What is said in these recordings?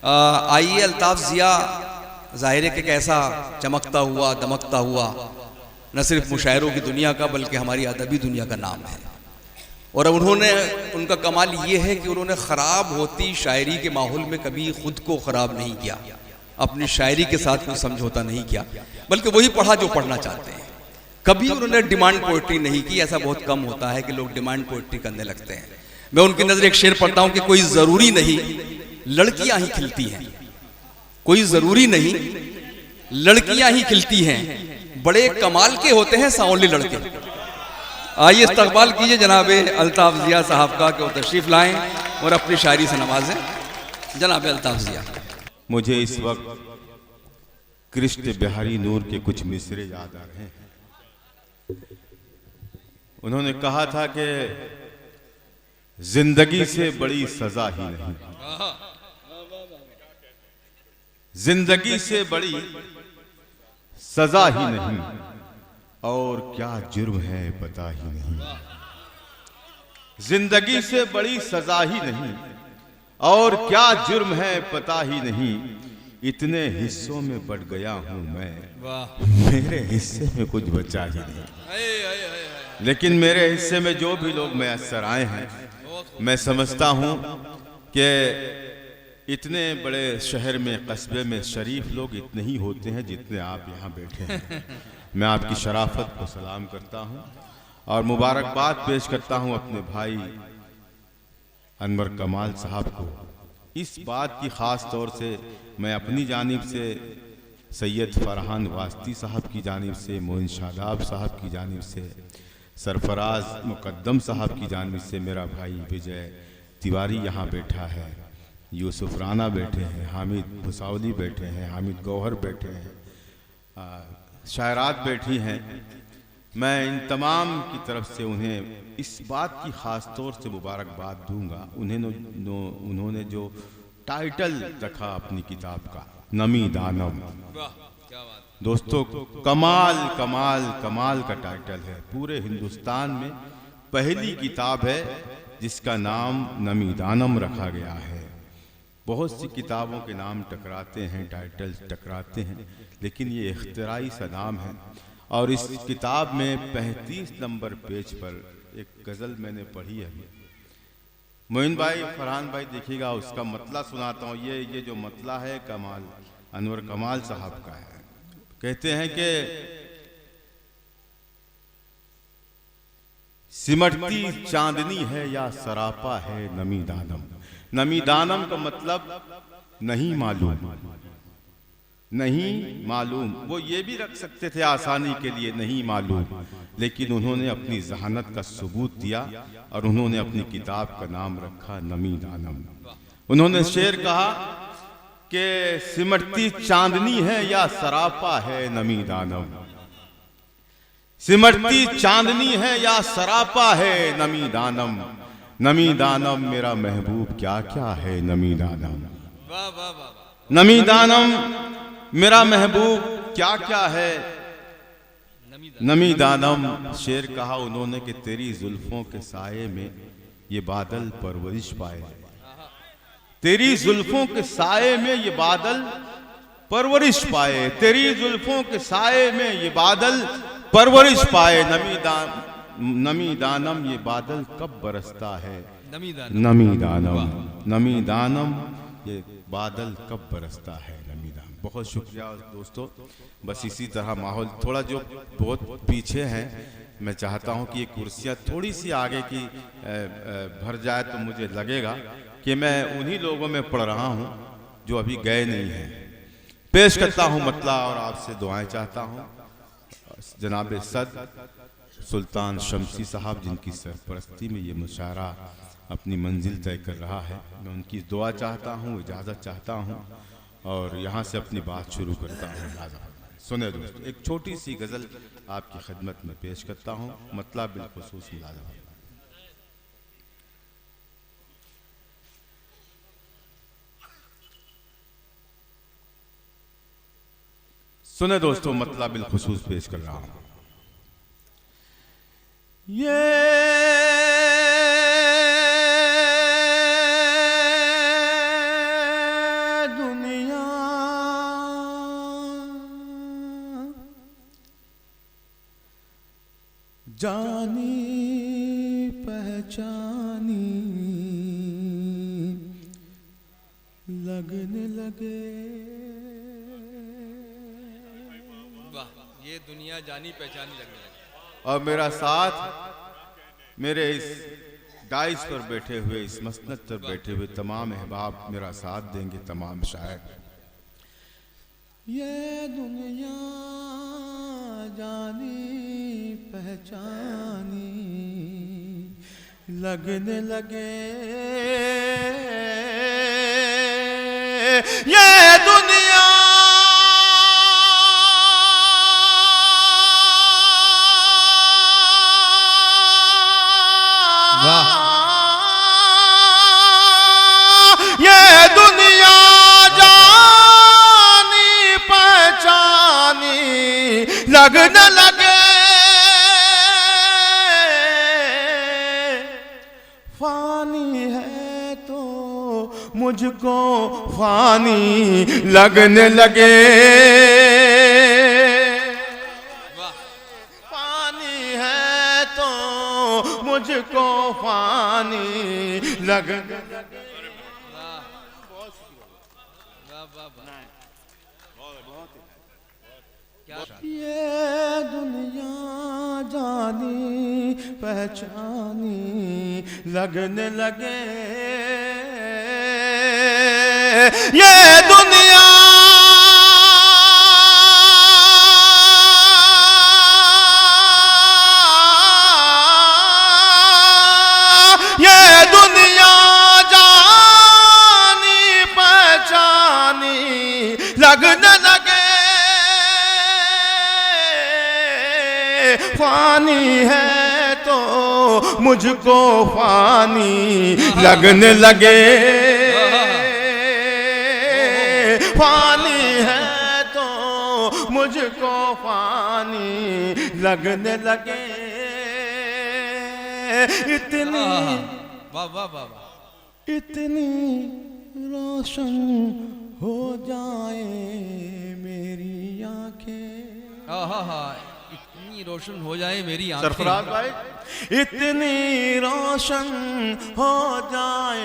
आइए अल्ताफ ज़िया ज़ाहिर है कि कैसा चमकता हुआ दमकता हुआ न सिर्फ मुशायरों की दुनिया का बल्कि हमारी अदबी दुनिया का नाम है। और अब उनका कमाल ये है कि उन्होंने ख़राब होती शायरी के माहौल में कभी ख़ुद को ख़राब नहीं किया, अपनी शायरी के साथ कोई समझौता नहीं किया, बल्कि वही पढ़ा जो पढ़ना चाहते हैं। कभी उन्होंने डिमांड पोइट्री नहीं की। ऐसा बहुत कम होता है कि लोग डिमांड पोइट्री करने लगते हैं। मैं उनकी नज़र एक शेर पढ़ता हूँ कि कोई ज़रूरी नहीं लड़कियां ही खिलती हैं, कोई ज़रूरी नहीं लड़कियां ही खिलती हैं, बड़े कमाल के होते हैं सांवले लड़के। आइए इस्तकबाल कीजिए जनाब अल्ताफ ज़िया साहब का कि वो तशरीफ़ लाएं और अपनी शायरी से नवाजें। जनाब अल्ताफ ज़िया। मुझे इस वक्त कृष्ण बिहारी नूर के कुछ मिसरे याद आ रहे हैं। उन्होंने कहा था कि जिंदगी से बड़ी सजा ही नहीं, जिंदगी से बड़ी सजा ही नहीं, और क्या जुर्म है पता ही नहीं। जिंदगी से बड़ी सजा ही नहीं और क्या जुर्म है पता ही नहीं। इतने हिस्सों में बट गया हूं मैं, मेरे हिस्से में कुछ बचा ही नहीं। लेकिन मेरे हिस्से में जो भी लोग मैसर आए हैं, मैं समझता हूं कि इतने बड़े शहर में कस्बे में शरीफ लोग इतने ही होते हैं जितने आप यहाँ बैठे हैं। मैं आपकी शराफत को सलाम करता हूँ और मुबारकबाद पेश करता हूँ अपने भाई अनवर कमाल साहब को। इस बात की ख़ास तौर से मैं अपनी जानिब से, सैयद फरहान वास्ती साहब की जानिब से, मोइन शादाब साहब की जानिब से, सरफराज मुकद्दम साहब की जानिब से, मेरा भाई विजय तिवारी यहाँ बैठा है, यूसुफ राना बैठे हैं, हामिद भुसावली बैठे हैं, हामिद गौहर बैठे हैं, शायरात बैठी हैं। मैं इन तमाम की तरफ से उन्हें इस बात की ख़ास तौर से मुबारकबाद दूंगा। उन्होंने जो टाइटल रखा अपनी किताब का, नमी दानम, दोस्तों कमाल कमाल कमाल का टाइटल है। पूरे हिंदुस्तान में पहली किताब है जिसका नाम नमी दानम रखा गया है। बहुत सी किताबों के नाम टकराते हैं, टाइटल्स टकराते हैं, लेकिन ये इख्तिराई सा नाम है। और इस किताब में 35 नंबर पेज पर एक गज़ल मैंने पढ़ी है। मोइन भाई, फरहान भाई देखिएगा, उसका मतला सुनाता हूँ। ये जो मतला है कमाल अनवर कमाल साहब का है। कहते हैं कि सिमटती चांदनी है या सरापा है नमी दानम। नमी दानम का मतलब नहीं मालूम, नहीं मालूम। वो ये भी रख सकते थे आसानी के लिए, नहीं मालूम, लेकिन उन्होंने अपनी जहानत का सबूत दिया और उन्होंने अपनी किताब का नाम रखा नमी दानम। उन्होंने शेर कहा कि सिमटती चांदनी है या सरापा है नमी दानम, सिमटती चांदनी है या सरापा है नमी दानम। नमी दानम मेरा महबूब क्या क्या है नमी दानम, नमी दानम मेरा महबूब क्या क्या है नमी दानम। शेर कहा उन्होंने कि तेरी जुल्फों के साये में ये बादल परवरिश पाए, तेरी जुल्फों के साये में ये बादल परवरिश पाए, तेरी जुल्फों के साये में ये बादल परवरिश पाए। नमी दानम ये बादल कब बरसता है नमी दानम, नमी दानम ये बादल कब बरसता है नमी दानम। बहुत शुक्रिया दोस्तों। बस इसी तरह माहौल थोड़ा जो बहुत पीछे हैं, मैं चाहता हूं कि ये कुर्सियां थोड़ी सी आगे की भर जाए तो मुझे लगेगा कि मैं उन्हीं लोगों में पढ़ रहा हूं जो अभी गए नहीं हैं। पेश करता हूं मतला और आपसे दुआएं चाहता हूं। जनाब सद सुल्तान शमसी साहब, जिनकी सरपरस्ती में ये मुशायरा अपनी मंजिल तय कर रहा है, मैं उनकी दुआ चाहता हूँ, इजाज़त चाहता हूँ और यहाँ से अपनी बात शुरू करता हूँ। सुने दोस्तों, एक छोटी सी गज़ल आपकी खिदमत में पेश करता हूँ, मतलब बिलखुसूस मुलाज़ा। सुने दोस्तों, मतलब बिलखुसूस पेश कर रहा हूँ। ये जानी पहचानी लगने लगे। वाह, ये दुनिया जानी पहचानी लगने लगी। और मेरा साथ मेरे इस डाइस पर बैठे हुए, इस मसनद पर बैठे हुए तमाम अहबाब मेरा साथ देंगे, तमाम शायर। ये दुनिया जानी पहचानी लगने लगे, ये दुनिया ये दुनिया जानी पहचानी लगने लगे। फानी है तो मुझको फानी लगने लगे। फानी है तो मुझको फानी लगने लगे। ये दुनिया जानी पहचानी लगने लगे, ये दुनिया लगने लगे। फानी है तो मुझको फानी लगने लगे। फानी है तो मुझको फानी लगने लगे। इतनी वाह वाह वाह, इतनी रोशन हो जाए मेरी आंखें। इतनी रोशन हो जाए मेरी आंखें। सरफराज भाई, इतनी रोशन हो जाए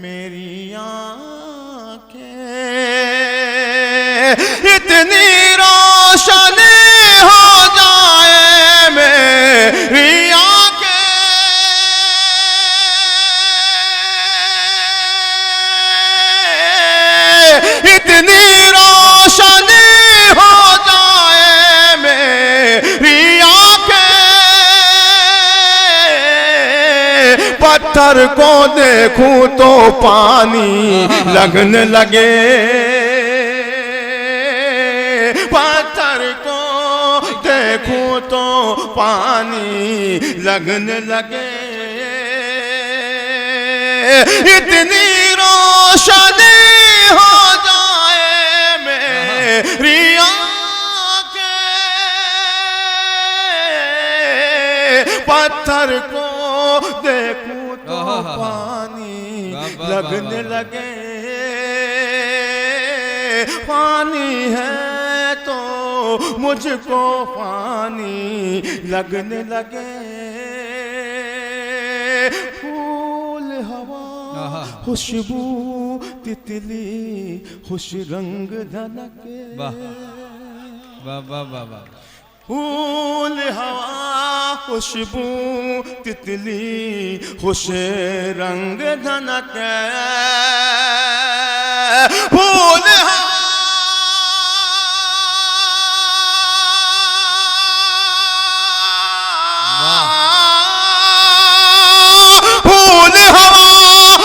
मेरी आंखें, इतनी रोशन हो जाए मेरी आंखें, इतनी रोशन हो जाए मेरी आंखें, पत्थर को देखूं तो पानी लगने लगे। पत्थर को देखूं तो पानी लगने लगे। इतनी रोशनी हो जाए मेरी आंखें, पत्थर को देखूं तो पानी लगने लगे। पानी है तो मुझको पानी लगने लगे। फूल हवा खुशबू तितली खुश रंग धनके। वाह वाह वाह वाह वाह। फूल हवा खुशबू तितली खुश रंग धनके। फूल हवा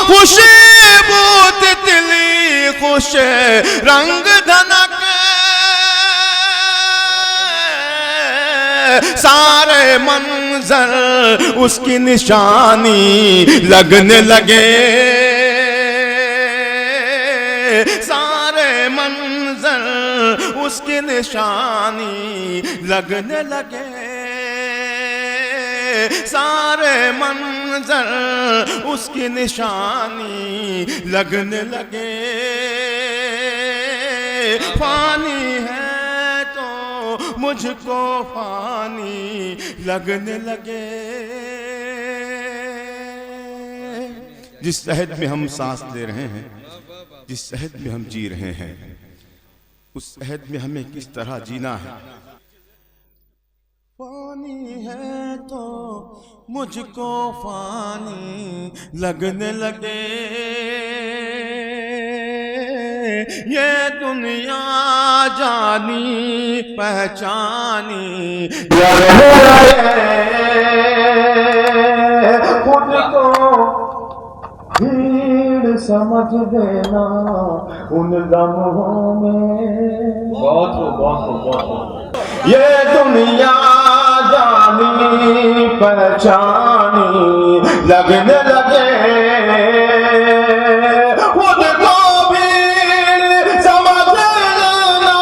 खुशबू तितली खुश रंग धनक। सारे मंजर उसकी निशानी लगने लगे। सारे मंजर उसकी निशानी लगने लगे। सारे मंजर उसकी निशानी लगने लगे। पानी है तो मुझको फानी लगने लगे। जिस शहद में हम सांस ले रहे हैं, जिस शहद में हम जी रहे हैं, उस शहद में हमें किस तरह जीना है। पानी है तो मुझको फानी लगने लगे, ये दुनिया जानी पहचानी खुद को भीड़ समझ देना उन लम्हों में। बहुत ये दुनिया जानी पहचानी लगने लगे, खुद को भीड़ समझ लेना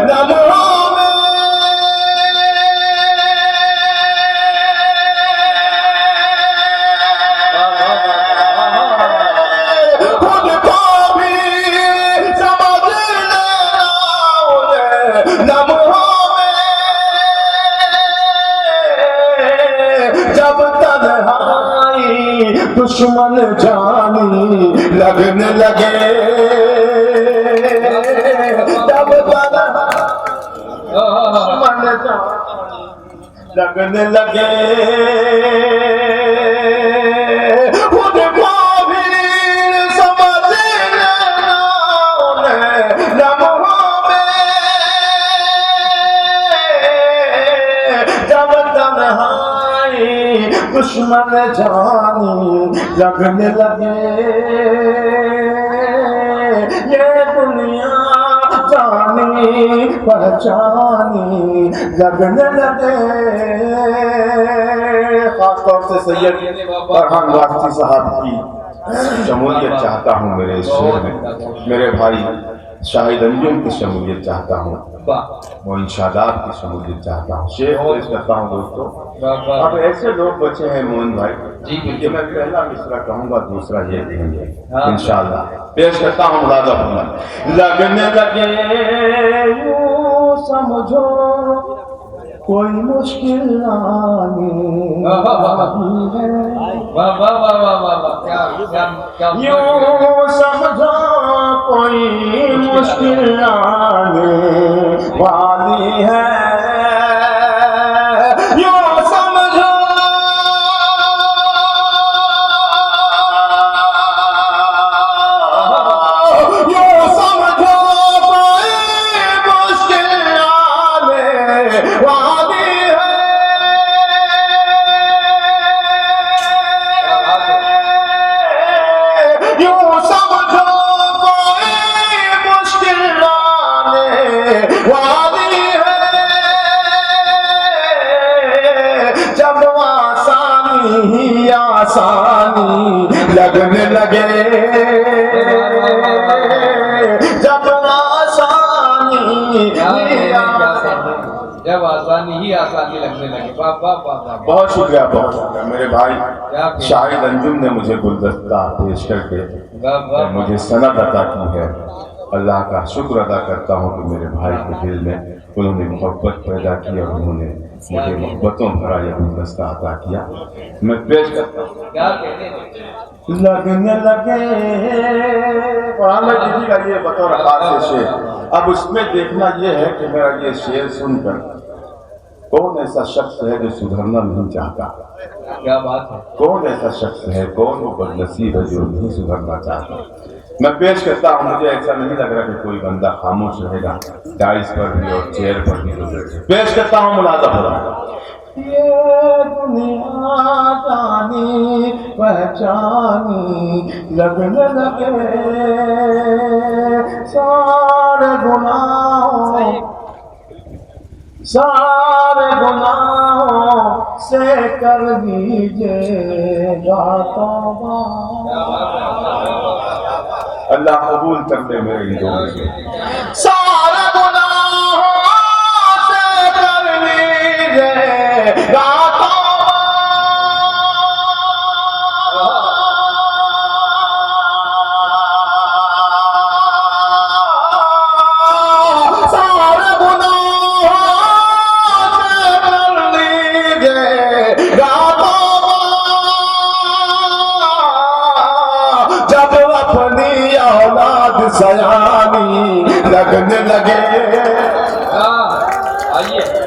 लम्हों में। खुद को भीड़ समझ लेना लम्हों में। जब तन्हाई दुश्मन जानी लगने लगे, जब दुश्मन जानी लगने लगे, खुद को भीड़ समझ लेना लम्हों में। जब तन्हाई दुश्मन जानी लगने लगे, ये दुनिया जानी पहचानी लगने लगे। खासतौर से सैयद फरहान वास्ती साहब की शमूलियत चाहता हूँ मेरे इस शेर में। मेरे भाई शाहिद अंजुम की शमूलियत चाहता हूँ, मोइन शादाब की शमूलियत चाहता हूँ। शेर पेश करता हूँ दोस्तों। अब ऐसे लोग बचे हैं मोइन भाई कि मैं पहला मिसरा कहूँगा, दूसरा ये कहेंगे इंशाअल्लाह। पेश करता हूँ मुलाजा फरमान। लगने लगे यूं समझो कोई मुश्किल आने यूं समझो कोई मुश्किल आने वाली है। यूं समझो कोई मुश्किल आने वाली है। यूं समझो कोई मुश्किल आने वाली है। जब आसानी ही आसानी लगने लगे, जब आसानी ही आसानी लगने लगे। बहुत शुक्रिया, बहुत शुक्रिया मेरे भाई शाहिद अंजुम ने मुझे गुलदस्ता पेश करके मुझे सनद अता की है। अल्लाह का शुक्र अदा करता हूँ कि मेरे भाई के दिल में उन्होंने मोहब्बत पैदा की और उन्होंने मुझे मोहब्बतों भरा यह गुलदस्ता अता किया। मैं पेश करता हूँ। लगने लगे का ये बतौर खास शेर। अब उसमें देखना ये है कि मेरा ये शेर सुनकर कौन ऐसा शख्स है जो सुधरना नहीं चाहता। क्या बात है। कौन ऐसा शख्स है, कौन वो बदनसीब है जो नहीं सुधरना चाहता। मैं पेश करता हूँ। मुझे ऐसा नहीं लग रहा कि कोई बंदा खामोश रहेगा, डाइस पर भी और चेयर पर भी। पेश करता हूँ मुलाजा फरमान। ये दुनिया जानी पहचानी लगने लगे, सारे गुनाहों से कर दीजिएगा तौबा। अल्लाह कबूल कर ले मेरे इन दोनों से। सारे गुनाहों से कर लीजिएगा तौबा। सारे गुनाहों सयानी लगने लगे। आइए